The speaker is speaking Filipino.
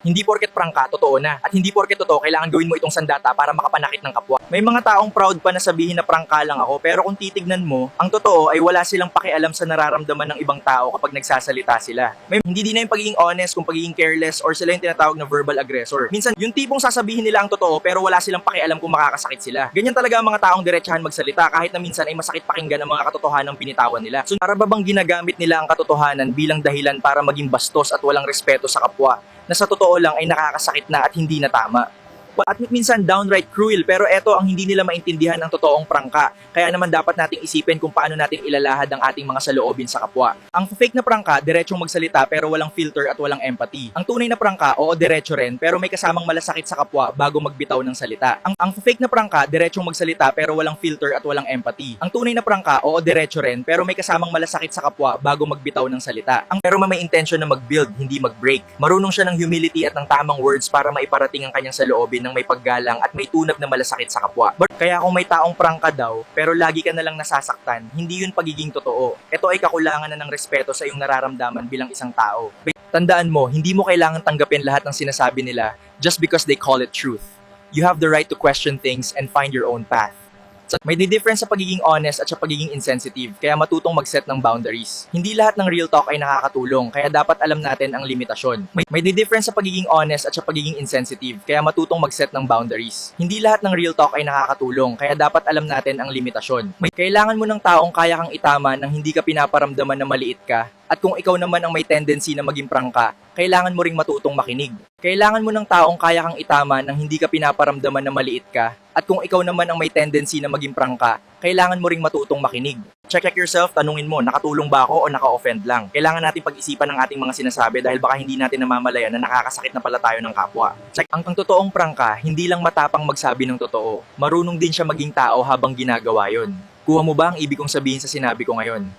Hindi porket prangka, totoo na. At hindi porket totoo, kailangan gawin mo itong sandata para makapanakit ng kapwa. May mga taong proud pa na sabihin na prangka lang ako, pero kung titignan mo, ang totoo ay wala silang pakialam sa nararamdaman ng ibang tao kapag nagsasalita sila. Hindi din na yung pagiging honest, kung pagiging careless, or sila yung tinatawag na verbal aggressor. Minsan, yung tipong sasabihin nila ang totoo, pero wala silang pakialam kung makakasakit sila. Ganyan talaga ang mga taong diretsahan magsalita, kahit na minsan ay masakit pakinggan ang mga katotohanan ng binitawan nila. So, para ba bang ginagamit nila ang katotohanan bilang dahilan para maging bastos at walang respeto sa kapwa, na sa totoo lang ay nakakasakit na at hindi na tama? At minsan downright cruel, pero eto ang hindi nila maintindihan ng totoong prangka. Kaya naman dapat nating isipin kung paano natin ilalahad ang ating mga saloobin sa kapwa. Ang fake na prangka, diretsong magsalita pero walang filter at walang empathy. Ang tunay na prangka, oo, diretso rin, pero may kasamang malasakit sa kapwa bago magbitaw ng salita. Ang fake na prangka, diretsong magsalita pero walang filter at walang empathy. Ang tunay na prangka, oo, diretso rin, pero may kasamang malasakit sa kapwa bago magbitaw ng salita. Pero may intention na mag-build, hindi mag-break. Marunong siya ng humility at ng tamang words para maiparating ang kanyang saloobin ng may paggalang at may tunab na malasakit sa kapwa. Kaya kung may taong prangka daw, pero lagi ka na lang nasasaktan, hindi yun pagiging totoo. Ito ay kakulangan na ng respeto sa iyong nararamdaman bilang isang tao. Tandaan mo, hindi mo kailangan tanggapin lahat ng sinasabi nila just because they call it truth. You have the right to question things and find your own path. May difference sa pagiging honest at sa pagiging insensitive, kaya matutong mag-set ng boundaries. Hindi lahat ng real talk ay nakakatulong, kaya dapat alam natin ang limitasyon. May difference sa pagiging honest at sa pagiging insensitive, kaya matutong mag-set ng boundaries. Hindi lahat ng real talk ay nakakatulong, kaya dapat alam natin ang limitasyon. Kailangan mo ng taong kaya kang itama nang hindi ka pinaparamdaman na maliit ka, at kung ikaw naman ang may tendency na maging prangka, kailangan mo ring matutong makinig. Kailangan mo ng taong kaya kang itama nang hindi ka pinaparamdaman na maliit ka, at kung ikaw naman ang may tendency na maging prangka, kailangan mo ring matutong makinig. Check yourself, tanungin mo, nakatulong ba ako o naka-offend lang? Kailangan natin pag-isipan ng ating mga sinasabi dahil baka hindi natin namamalayan na nakakasakit na pala tayo ng kapwa. Check, ang totoong prangka, hindi lang matapang magsabi ng totoo, marunong din siya maging tao habang ginagawa yon. Kuha mo ba ang ibig kong sabihin sa sinabi ko ngayon?